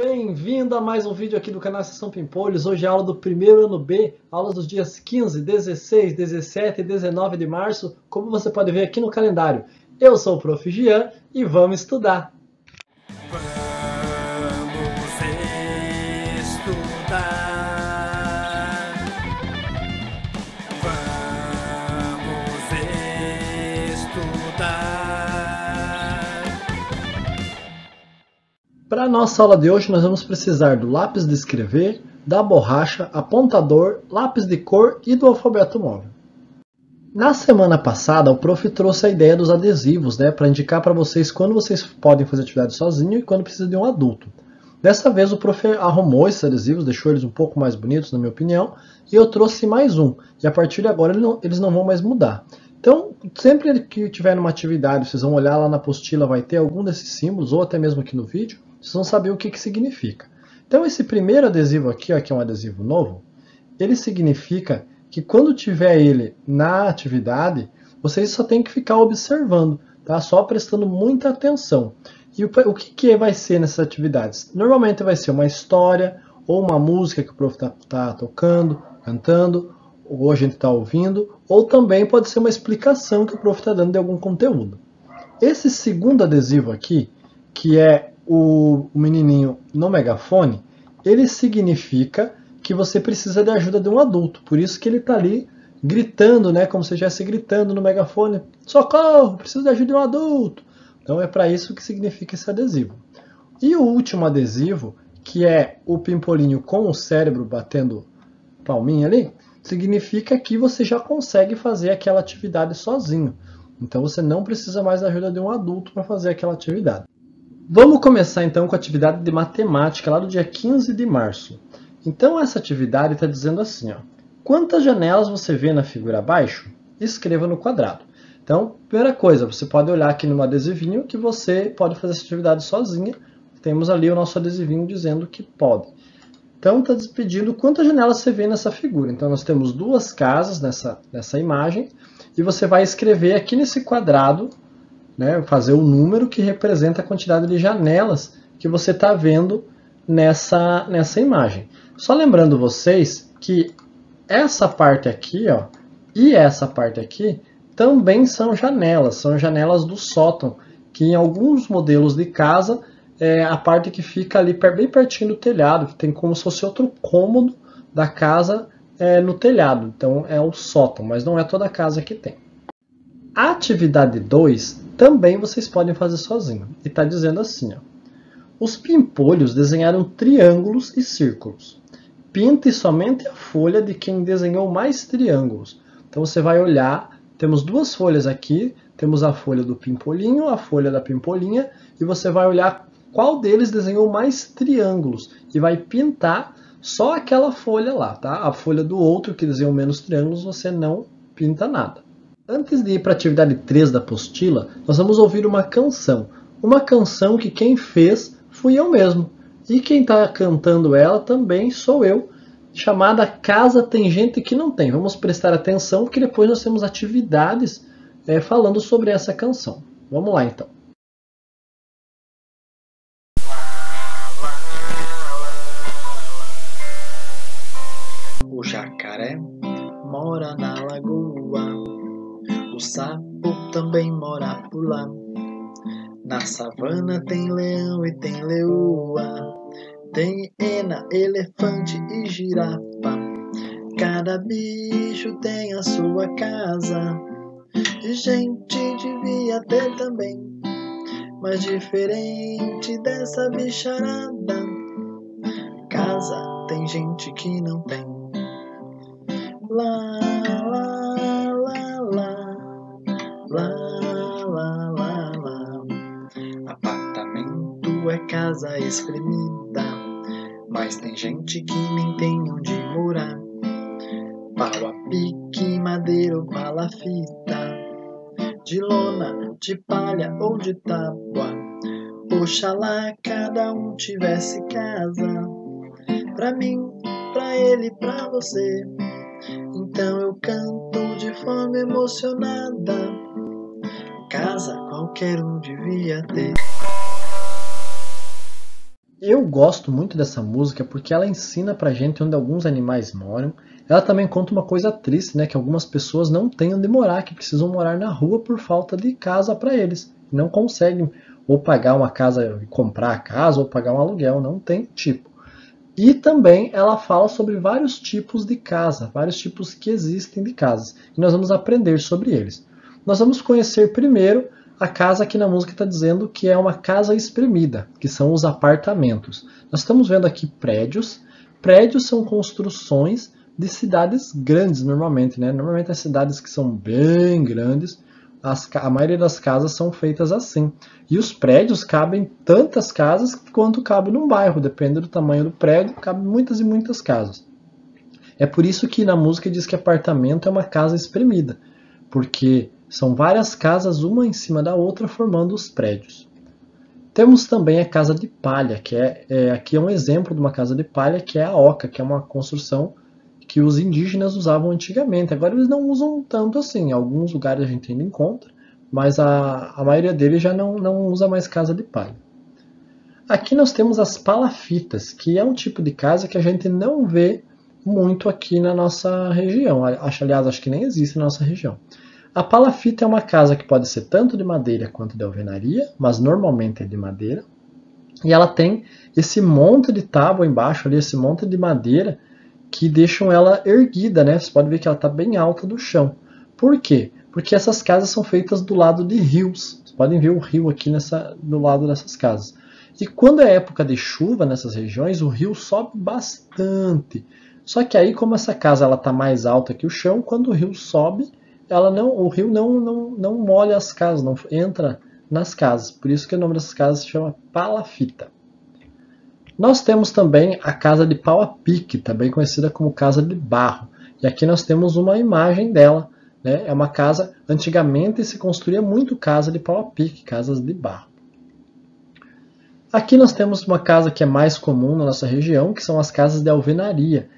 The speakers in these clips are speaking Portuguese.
Bem-vindo a mais um vídeo aqui do canal Sessão Pimpolhos. Hoje é a aula do primeiro ano B, aulas dos dias 15, 16, 17 e 19 de março, como você pode ver aqui no calendário. Eu sou o Prof. Gian e vamos estudar! Vamos estudar. Vamos estudar. Para a nossa aula de hoje, nós vamos precisar do lápis de escrever, da borracha, apontador, lápis de cor e do alfabeto móvel. Na semana passada, o prof trouxe a ideia dos adesivos, para indicar para vocês quando vocês podem fazer atividade sozinho e quando precisa de um adulto. Dessa vez, o prof arrumou esses adesivos, deixou eles um pouco mais bonitos, na minha opinião, e eu trouxe mais um. E a partir de agora, eles não vão mais mudar. Então, sempre que tiver numa atividade, vocês vão olhar lá na apostila, vai ter algum desses símbolos, ou até mesmo aqui no vídeo, vocês vão saber o que significa. Então, esse primeiro adesivo aqui, que é um adesivo novo, ele significa que quando tiver ele na atividade, vocês só tem que ficar observando, tá? Só prestando muita atenção. E o que vai ser nessas atividades? Normalmente vai ser uma história, ou uma música que o prof está tocando, cantando, ou a gente está ouvindo, ou também pode ser uma explicação que o prof está dando de algum conteúdo. Esse segundo adesivo aqui, que é o menininho no megafone, ele significa que você precisa de ajuda de um adulto. Por isso que ele está ali gritando, como se estivesse gritando no megafone: socorro, preciso de ajuda de um adulto. Então é para isso que significa esse adesivo. E o último adesivo, que é o pimpolinho com o cérebro batendo palminha ali, significa que você já consegue fazer aquela atividade sozinho. Então você não precisa mais da ajuda de um adulto para fazer aquela atividade. Vamos começar então com a atividade de matemática lá do dia 15 de março. Então essa atividade está dizendo assim, quantas janelas você vê na figura abaixo? Escreva no quadrado. Então, primeira coisa, você pode olhar aqui no adesivinho que você pode fazer essa atividade sozinha. Temos ali o nosso adesivinho dizendo que pode. Então está pedindo quantas janelas você vê nessa figura. Então nós temos duas casas nessa imagem e você vai escrever aqui nesse quadrado, fazer o número que representa a quantidade de janelas que você está vendo nessa imagem. Só lembrando vocês que essa parte aqui e essa parte aqui também são janelas do sótão, que em alguns modelos de casa é a parte que fica ali bem pertinho do telhado, que tem como se fosse outro cômodo da casa no telhado. Então é o sótão, mas não é toda a casa que tem. A atividade 2 também vocês podem fazer sozinho. E está dizendo assim, os pimpolhos desenharam triângulos e círculos. Pinte somente a folha de quem desenhou mais triângulos. Então você vai olhar, temos duas folhas aqui, temos a folha do pimpolinho, a folha da pimpolinha, e você vai olhar qual deles desenhou mais triângulos. E vai pintar só aquela folha lá, tá? A folha do outro que desenhou menos triângulos, você não pinta nada. Antes de ir para a atividade 3 da apostila, nós vamos ouvir uma canção. Uma canção que quem fez fui eu mesmo. E quem está cantando ela também sou eu, chamada Casa Tem Gente Que Não Tem. Vamos prestar atenção, porque depois nós temos atividades falando sobre essa canção. Vamos lá, então. O jacaré mora na lagoa, o sapo também mora por lá. Na savana tem leão e tem leoa, tem hiena, elefante e girafa. Cada bicho tem a sua casa, e gente devia ter também, mas diferente dessa bicharada, casa tem gente que não tem. Lá, lá, lá, lá, lá, lá, lá, lá. Apartamento é casa espremida, mas tem gente que nem tem onde morar. Pau a pique, madeira ou palafita, de lona, de palha ou de tábua. Oxalá cada um tivesse casa, pra mim, pra ele, pra você. Então eu canto de forma emocionada, casa qualquer um devia ter. Eu gosto muito dessa música porque ela ensina pra gente onde alguns animais moram. Ela também conta uma coisa triste, né? Que algumas pessoas não têm onde morar, que precisam morar na rua por falta de casa para eles. Não conseguem ou pagar uma casa, comprar a casa ou pagar um aluguel, não tem tipo. E também ela fala sobre vários tipos de casa, vários tipos que existem de casas. E nós vamos aprender sobre eles. Nós vamos conhecer primeiro a casa que na música está dizendo que é uma casa espremida, que são os apartamentos. Nós estamos vendo aqui prédios. Prédios são construções de cidades grandes normalmente, né? Normalmente as cidades que são bem grandes, a maioria das casas são feitas assim. E os prédios cabem tantas casas quanto cabe num bairro, depende do tamanho do prédio, cabem muitas e muitas casas. É por isso que na música diz que apartamento é uma casa espremida, porque são várias casas uma em cima da outra formando os prédios. Temos também a casa de palha, que aqui é um exemplo de uma casa de palha, que é a oca, que é uma construção que os indígenas usavam antigamente. Agora eles não usam tanto assim. Em alguns lugares a gente ainda encontra, mas a maioria deles já não usa mais casa de palha. Aqui nós temos as palafitas, que é um tipo de casa que a gente não vê muito aqui na nossa região. Aliás, acho que nem existe na nossa região. A palafita é uma casa que pode ser tanto de madeira quanto de alvenaria, mas normalmente é de madeira. E ela tem esse monte de tábua embaixo ali, esse monte de madeira que deixam ela erguida, né? Você pode ver que ela está bem alta do chão. Por quê? Porque essas casas são feitas do lado de rios. Vocês podem ver o rio aqui do lado dessas casas. E quando é época de chuva nessas regiões, o rio sobe bastante. Só que aí, como essa casa está mais alta que o chão, quando o rio sobe, o rio não molha as casas, não entra nas casas. Por isso que o nome dessas casas se chama palafita. Nós temos também a casa de pau a pique, também conhecida como casa de barro. E aqui nós temos uma imagem dela. Né? É uma casa, antigamente se construía muito casa de pau a pique, casas de barro. Aqui nós temos uma casa que é mais comum na nossa região, que são as casas de alvenaria,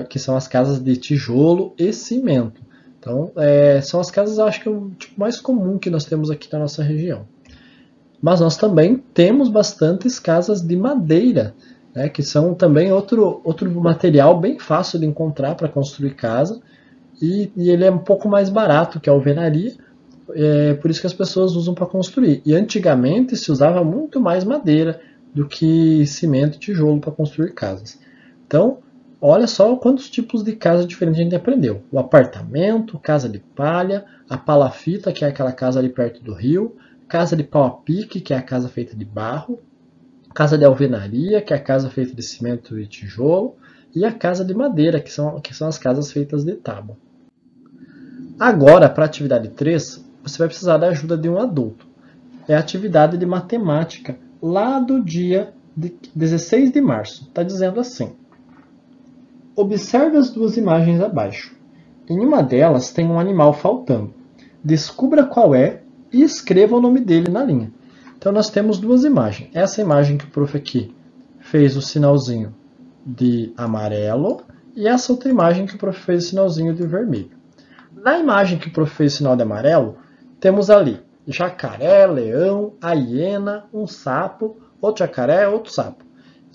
que são as casas de tijolo e cimento. Então, são as casas, acho que é o tipo mais comum que nós temos aqui na nossa região. Mas nós também temos bastantes casas de madeira, né, que são também outro material bem fácil de encontrar para construir casa. E ele é um pouco mais barato que a alvenaria, por isso que as pessoas usam para construir. E antigamente se usava muito mais madeira do que cimento e tijolo para construir casas. Então, olha só quantos tipos de casa diferentes a gente aprendeu. O apartamento, casa de palha, a palafita, que é aquela casa ali perto do rio, casa de pau a pique, que é a casa feita de barro, casa de alvenaria, que é a casa feita de cimento e tijolo, e a casa de madeira, que são as casas feitas de tábua. Agora, para a atividade 3, você vai precisar da ajuda de um adulto. É a atividade de matemática lá do dia 16 de março. Está dizendo assim. Observe as duas imagens abaixo. Em uma delas tem um animal faltando. Descubra qual é e escreva o nome dele na linha. Então nós temos duas imagens. Essa imagem que o prof aqui fez o sinalzinho de amarelo e essa outra imagem que o prof fez o sinalzinho de vermelho. Na imagem que o prof fez o sinal de amarelo, temos ali jacaré, leão, a hiena, um sapo, outro jacaré, outro sapo.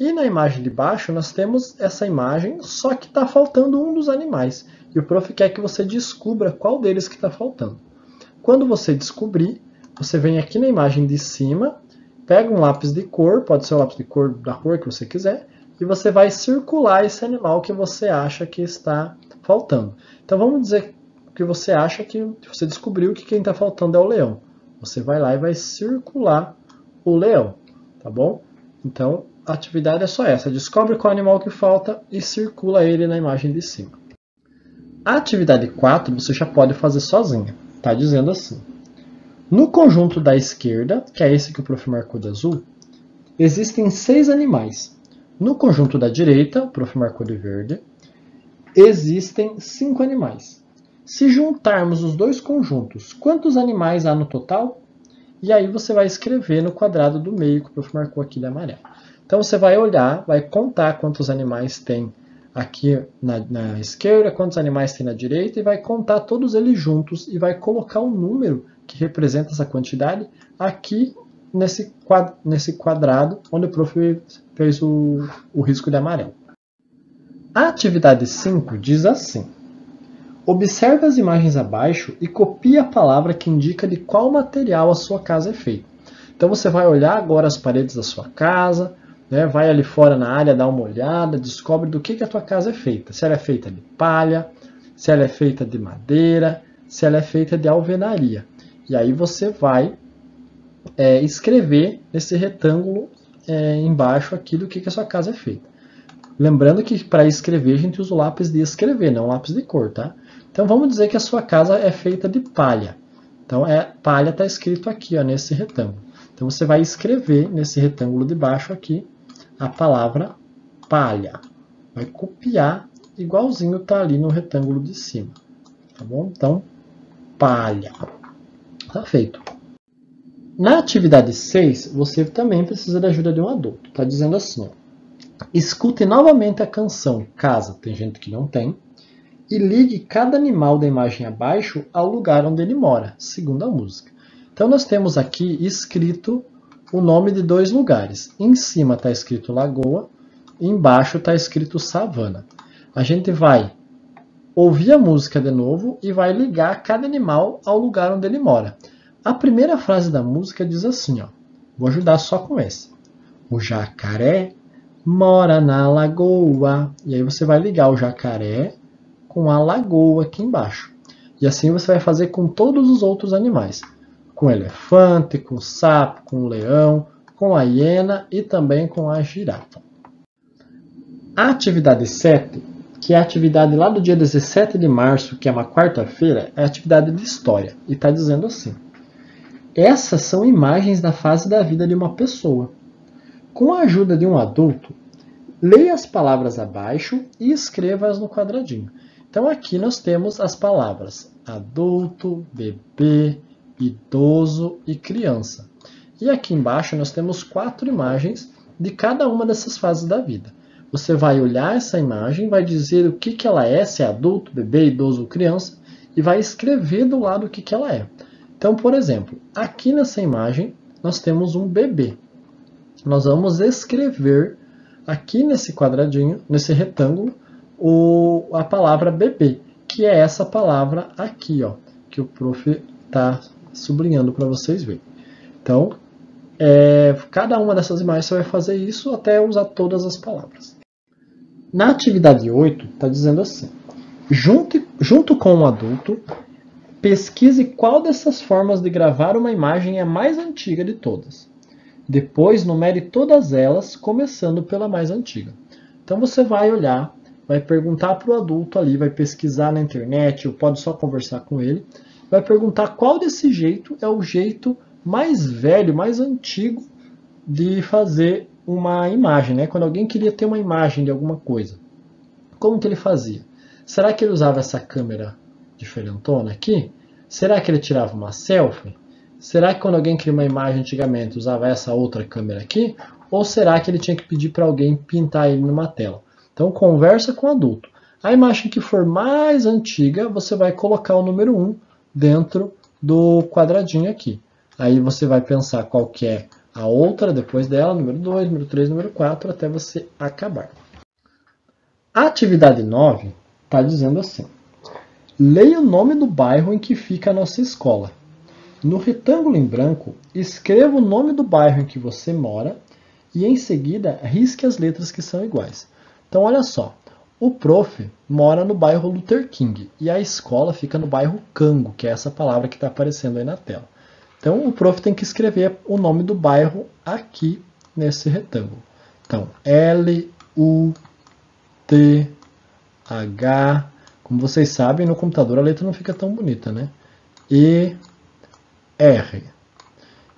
E na imagem de baixo nós temos essa imagem, só que está faltando um dos animais. E o prof quer que você descubra qual deles que está faltando. Quando você descobrir, você vem aqui na imagem de cima, pega um lápis de cor, pode ser o lápis de cor da cor que você quiser, e você vai circular esse animal que você acha que está faltando. Então vamos dizer que você acha que você descobriu que quem está faltando é o leão. Você vai lá e vai circular o leão, tá bom? Então a atividade é só essa, descobre qual animal que falta e circula ele na imagem de cima. A atividade 4 você já pode fazer sozinha, tá dizendo assim. No conjunto da esquerda, que é esse que o prof marcou de azul, existem 6 animais. No conjunto da direita, o prof marcou de verde, existem 5 animais. Se juntarmos os dois conjuntos, quantos animais há no total? E aí você vai escrever no quadrado do meio, que o prof marcou aqui de amarelo. Então você vai olhar, vai contar quantos animais tem aqui na esquerda, quantos animais tem na direita, e vai contar todos eles juntos e vai colocar um número que representa essa quantidade aqui nesse quadrado onde o prof fez o risco de amarelo. A atividade 5 diz assim: observe as imagens abaixo e copie a palavra que indica de qual material a sua casa é feita. Então você vai olhar agora as paredes da sua casa, né? Vai ali fora na área, dá uma olhada, descobre do que a tua casa é feita. Se ela é feita de palha, se ela é feita de madeira, se ela é feita de alvenaria. E aí você vai escrever nesse retângulo embaixo aqui do que a sua casa é feita. Lembrando que para escrever a gente usa o lápis de escrever, não o lápis de cor, tá? Então vamos dizer que a sua casa é feita de palha. Então palha está escrito aqui, ó, nesse retângulo. Então você vai escrever nesse retângulo de baixo aqui a palavra palha. Vai copiar igualzinho está ali no retângulo de cima. Tá bom? Então, palha. Tá feito. Na atividade 6, você também precisa da ajuda de um adulto. Está dizendo assim, ó: escute novamente a canção Casa, tem gente que não tem, e ligue cada animal da imagem abaixo ao lugar onde ele mora, segundo a música. Então nós temos aqui escrito o nome de 2 lugares. Em cima está escrito Lagoa, e embaixo está escrito Savana. A gente vai ouvir a música de novo e vai ligar cada animal ao lugar onde ele mora. A primeira frase da música diz assim, ó, vou ajudar só com essa: o jacaré mora na lagoa. E aí você vai ligar o jacaré com a lagoa aqui embaixo. E assim você vai fazer com todos os outros animais. Com o elefante, com o sapo, com o leão, com a hiena e também com a girafa. A atividade 7, que é a atividade lá do dia 17 de março, que é uma quarta-feira, é a atividade de história. E está dizendo assim: essas são imagens da fase da vida de uma pessoa. Com a ajuda de um adulto, leia as palavras abaixo e escreva-as no quadradinho. Então aqui nós temos as palavras adulto, bebê, idoso e criança. E aqui embaixo nós temos 4 imagens de cada uma dessas fases da vida. Você vai olhar essa imagem, vai dizer o que ela é, se é adulto, bebê, idoso ou criança, e vai escrever do lado o que ela é. Então, por exemplo, aqui nessa imagem nós temos um bebê. Nós vamos escrever aqui nesse quadradinho, nesse retângulo, a palavra bebê, que é essa palavra aqui, ó, que o prof está sublinhando para vocês verem. Então, cada uma dessas imagens você vai fazer isso até usar todas as palavras. Na atividade 8, está dizendo assim: junto com um adulto, pesquise qual dessas formas de gravar uma imagem é a mais antiga de todas. Depois, numere todas elas, começando pela mais antiga. Então, você vai olhar, vai perguntar para o adulto ali, vai pesquisar na internet, ou pode só conversar com ele, vai perguntar qual desse jeito é o jeito mais velho, mais antigo de fazer uma imagem, né? Quando alguém queria ter uma imagem de alguma coisa, como que ele fazia? Será que ele usava essa câmera diferentona aqui? Será que ele tirava uma selfie? Será que quando alguém queria uma imagem antigamente usava essa outra câmera aqui? Ou será que ele tinha que pedir para alguém pintar ele numa tela? Então conversa com o adulto. A imagem que for mais antiga, você vai colocar o número 1 dentro do quadradinho aqui. Aí você vai pensar qual que é a outra depois dela, número 2, número 3, número 4, até você acabar. A atividade 9 está dizendo assim: leia o nome do bairro em que fica a nossa escola. No retângulo em branco, escreva o nome do bairro em que você mora e, em seguida, risque as letras que são iguais. Então, olha só. O prof mora no bairro Luther King e a escola fica no bairro Cango, que é essa palavra que está aparecendo aí na tela. Então, o prof tem que escrever o nome do bairro aqui nesse retângulo. Então, L-U-T-H. Como vocês sabem, no computador a letra não fica tão bonita, né? E-R.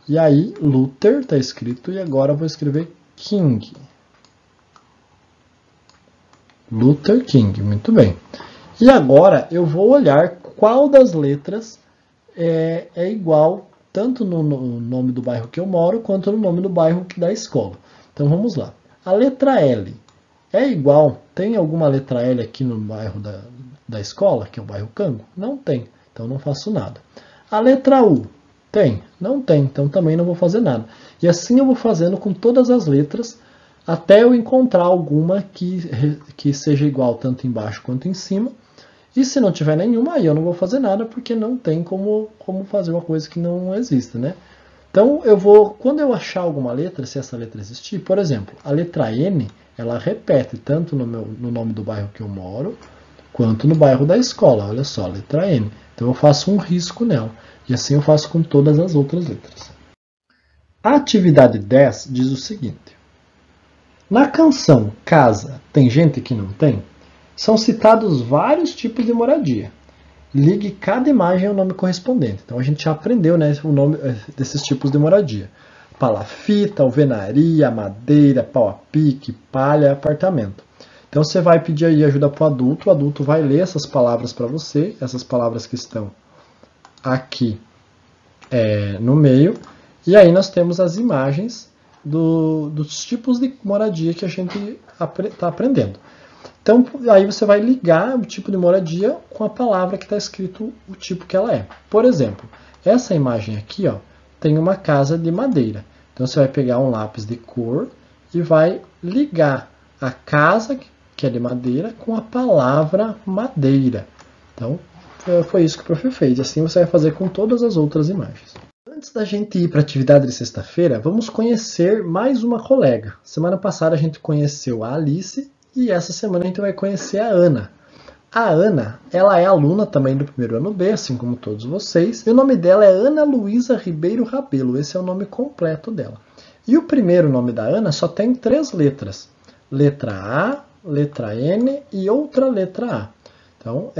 E aí, Luther está escrito e agora eu vou escrever King. Luther King, muito bem. E agora eu vou olhar qual das letras é igual tanto no nome do bairro que eu moro, quanto no nome do bairro da escola. Então vamos lá. A letra L é igual, tem alguma letra L aqui no bairro da escola, que é o bairro Cango? Não tem, então não faço nada. A letra U Tem? Não tem, então também não vou fazer nada. E assim eu vou fazendo com todas as letras, até eu encontrar alguma que seja igual tanto embaixo quanto em cima. E se não tiver nenhuma, aí eu não vou fazer nada, porque não tem como fazer uma coisa que não exista, né? Então eu vou, quando eu achar alguma letra, se essa letra existir, por exemplo, a letra N, ela repete tanto no nome do bairro que eu moro, quanto no bairro da escola. Olha só, letra N. Então eu faço um risco nela. E assim eu faço com todas as outras letras. A atividade 10 diz o seguinte. Na canção Casa, tem gente que não tem? São citados vários tipos de moradia. Ligue cada imagem ao nome correspondente. Então a gente já aprendeu, né, o nome desses tipos de moradia. Palafita, alvenaria, madeira, pau a pique, palha, apartamento. Então você vai pedir aí ajuda para o adulto vai ler essas palavras para você, essas palavras que estão aqui no meio. E aí nós temos as imagens dos tipos de moradia que a gente está aprendendo. Então, aí você vai ligar o tipo de moradia com a palavra que está escrito o tipo que ela é. Por exemplo, essa imagem aqui, ó, tem uma casa de madeira. Então, você vai pegar um lápis de cor e vai ligar a casa, que é de madeira, com a palavra madeira. Então, foi isso que o prof fez. Assim você vai fazer com todas as outras imagens. Antes da gente ir para a atividade de sexta-feira, vamos conhecer mais uma colega. Semana passada a gente conheceu a Alice e essa semana a gente vai conhecer a Ana. A Ana, ela é aluna também do primeiro ano B, assim como todos vocês. E o nome dela é Ana Luísa Ribeiro Rabelo. Esse é o nome completo dela. E o primeiro nome da Ana só tem 3 letras. Letra A, letra N e outra letra A. Então,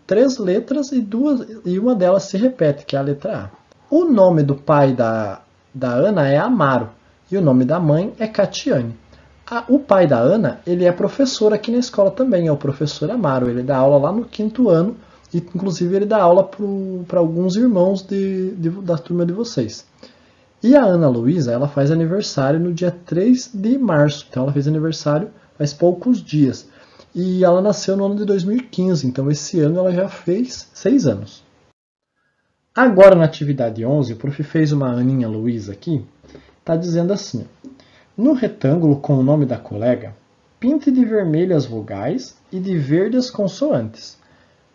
3 letras e uma delas se repete, que é a letra A. O nome do pai da Ana é Amaro e o nome da mãe é Catiane. O pai da Ana, ele é professor aqui na escola também, é o professor Amaro. Ele dá aula lá no 5º ano e, inclusive, ele dá aula para alguns irmãos da turma de vocês. E a Ana Luísa, ela faz aniversário no dia 3 de março. Então, ela fez aniversário faz poucos dias. E ela nasceu no ano de 2015, então esse ano ela já fez 6 anos. Agora, na atividade 11, o prof fez uma Aninha Luísa aqui, está dizendo assim. No retângulo com o nome da colega, pinte de vermelho as vogais e de verde as consoantes.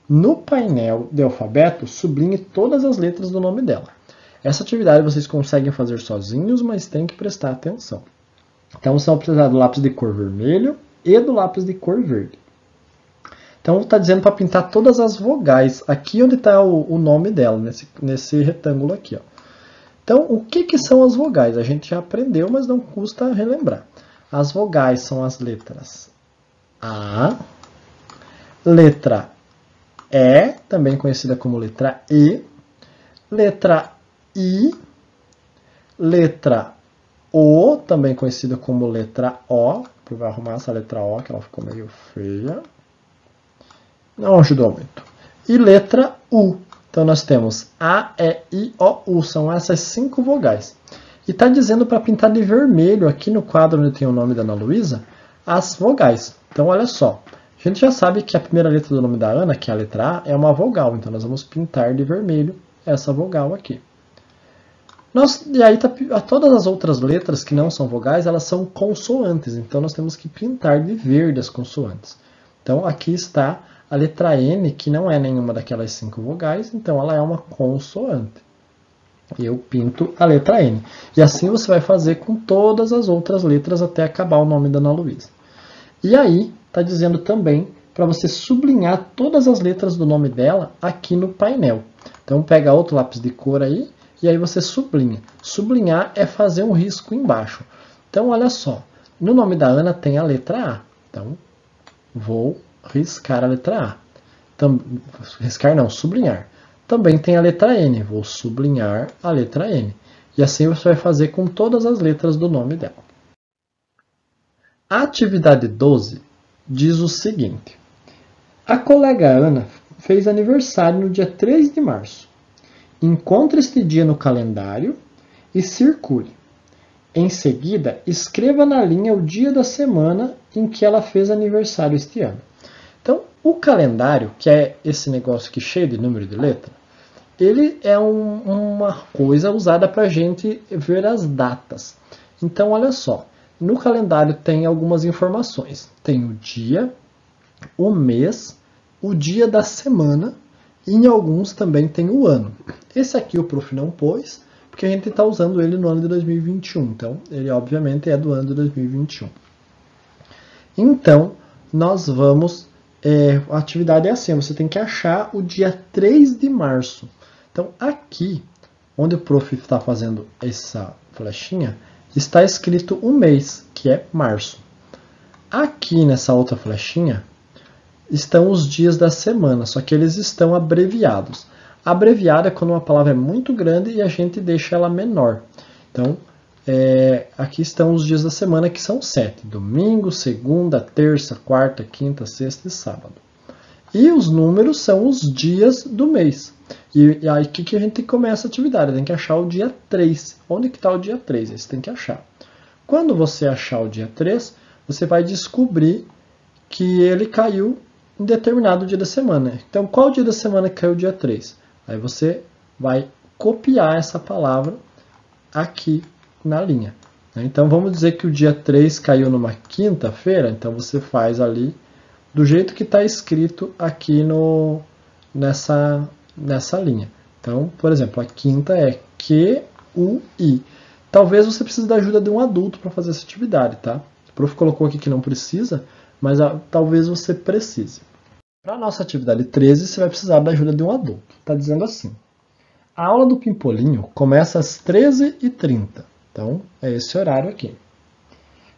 No painel de alfabeto, sublinhe todas as letras do nome dela. Essa atividade vocês conseguem fazer sozinhos, mas tem que prestar atenção. Então, vocês vão precisar do lápis de cor vermelho e do lápis de cor verde. Então, está dizendo para pintar todas as vogais. Aqui onde está o nome dela, nesse retângulo aqui, ó. Então, o que são as vogais? A gente já aprendeu, mas não custa relembrar. As vogais são as letras A, letra E, também conhecida como letra E, letra I, letra O, também conhecida como letra O. Eu vou arrumar essa letra O, que ela ficou meio feia. Não ajudou muito. E letra U. Então, nós temos A, E, I, O, U. São essas 5 vogais. E está dizendo para pintar de vermelho, aqui no quadro onde tem o nome da Ana Luísa, as vogais. Então, olha só. A gente já sabe que a primeira letra do nome da Ana, que é a letra A, é uma vogal. Então, nós vamos pintar de vermelho essa vogal aqui. E aí, todas as outras letras que não são vogais, elas são consoantes. Então, nós temos que pintar de verde as consoantes. Então, aqui está a letra N, que não é nenhuma daquelas 5 vogais, então ela é uma consoante. Eu pinto a letra N. E assim você vai fazer com todas as outras letras até acabar o nome da Ana Luísa. E aí, está dizendo também para você sublinhar todas as letras do nome dela aqui no painel. Então, pega outro lápis de cor aí, e aí você sublinha. Sublinhar é fazer um risco embaixo. Então, olha só. No nome da Ana tem a letra A. Então, vou riscar a letra A. Riscar não, sublinhar. Também tem a letra N. Vou sublinhar a letra N. E assim você vai fazer com todas as letras do nome dela. A atividade 12 diz o seguinte. A colega Ana fez aniversário no dia 3 de março. Encontre este dia no calendário e circule. Em seguida, escreva na linha o dia da semana em que ela fez aniversário este ano. Então, o calendário, que é esse negócio aqui cheio de número de letra, ele é uma coisa usada para a gente ver as datas. Então, olha só, no calendário tem algumas informações. Tem o dia, o mês, o dia da semana e em alguns também tem o ano. Esse aqui o prof não pôs, porque a gente está usando ele no ano de 2021. Então, ele obviamente é do ano de 2021. Então, nós vamos... a atividade é assim, você tem que achar o dia 3 de março. Então, aqui, onde o prof está fazendo essa flechinha, está escrito o mês, que é março. Aqui, nessa outra flechinha, estão os dias da semana, só que eles estão abreviados. Abreviado é quando uma palavra é muito grande e a gente deixa ela menor. Então, aqui estão os dias da semana, que são 7. Domingo, segunda, terça, quarta, quinta, sexta e sábado. E os números são os dias do mês. E aí que a gente começa a atividade? Tem que achar o dia 3. Onde que está o dia 3? Você tem que achar. Quando você achar o dia 3, você vai descobrir que ele caiu em determinado dia da semana. Então, qual dia da semana que caiu o dia 3? Aí você vai copiar essa palavra aqui na linha. Então, vamos dizer que o dia 3 caiu numa quinta-feira. Então, você faz ali do jeito que está escrito aqui nessa linha. Então, por exemplo, a quinta é Q-U-I. Talvez você precise da ajuda de um adulto para fazer essa atividade, tá? O prof colocou aqui que não precisa, mas talvez você precise. Para a nossa atividade 13, você vai precisar da ajuda de um adulto. Está dizendo assim: a aula do Pimpolinho começa às 13h30. Então, é esse horário aqui.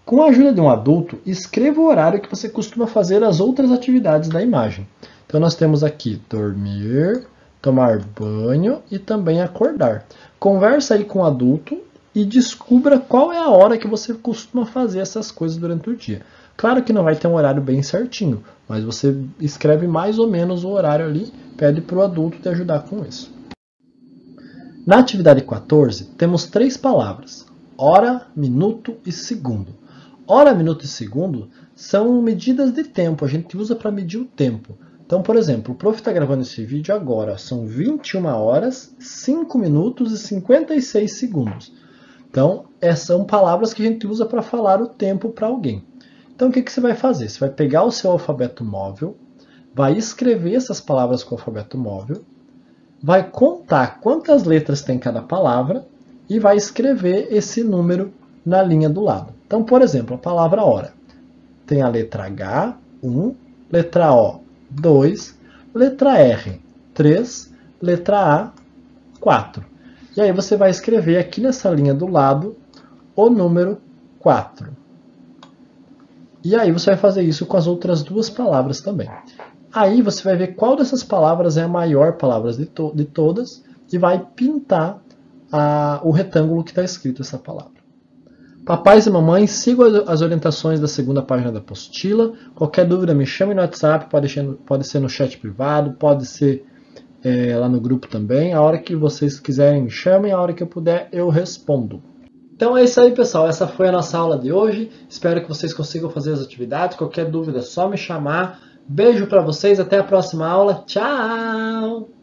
Com a ajuda de um adulto, escreva o horário que você costuma fazer as outras atividades da imagem. Então, nós temos aqui dormir, tomar banho e também acordar. Conversa aí com o adulto e descubra qual é a hora que você costuma fazer essas coisas durante o dia. Claro que não vai ter um horário bem certinho, mas você escreve mais ou menos o horário ali, pede para o adulto te ajudar com isso. Na atividade 14, temos 3 palavras: hora, minuto e segundo. Hora, minuto e segundo são medidas de tempo, a gente usa para medir o tempo. Então, por exemplo, o prof está gravando esse vídeo agora, são 21 horas, 5 minutos e 56 segundos. Então, são palavras que a gente usa para falar o tempo para alguém. Então, o que você vai fazer? Você vai pegar o seu alfabeto móvel, vai escrever essas palavras com o alfabeto móvel, vai contar quantas letras tem cada palavra e vai escrever esse número na linha do lado. Então, por exemplo, a palavra hora. Tem a letra H, 1, letra O, 2, letra R, 3, letra A, 4. E aí você vai escrever aqui nessa linha do lado o número 4. E aí você vai fazer isso com as outras 2 palavras também. Aí você vai ver qual dessas palavras é a maior palavra de todas e vai pintar o retângulo que está escrito essa palavra. Papais e mamães, sigam as orientações da segunda página da apostila. Qualquer dúvida me chame no WhatsApp, pode ser no chat privado, pode ser lá no grupo também. A hora que vocês quiserem me chamem, a hora que eu puder eu respondo. Então é isso aí, pessoal. Essa foi a nossa aula de hoje. Espero que vocês consigam fazer as atividades. Qualquer dúvida é só me chamar. Beijo para vocês, até a próxima aula. Tchau!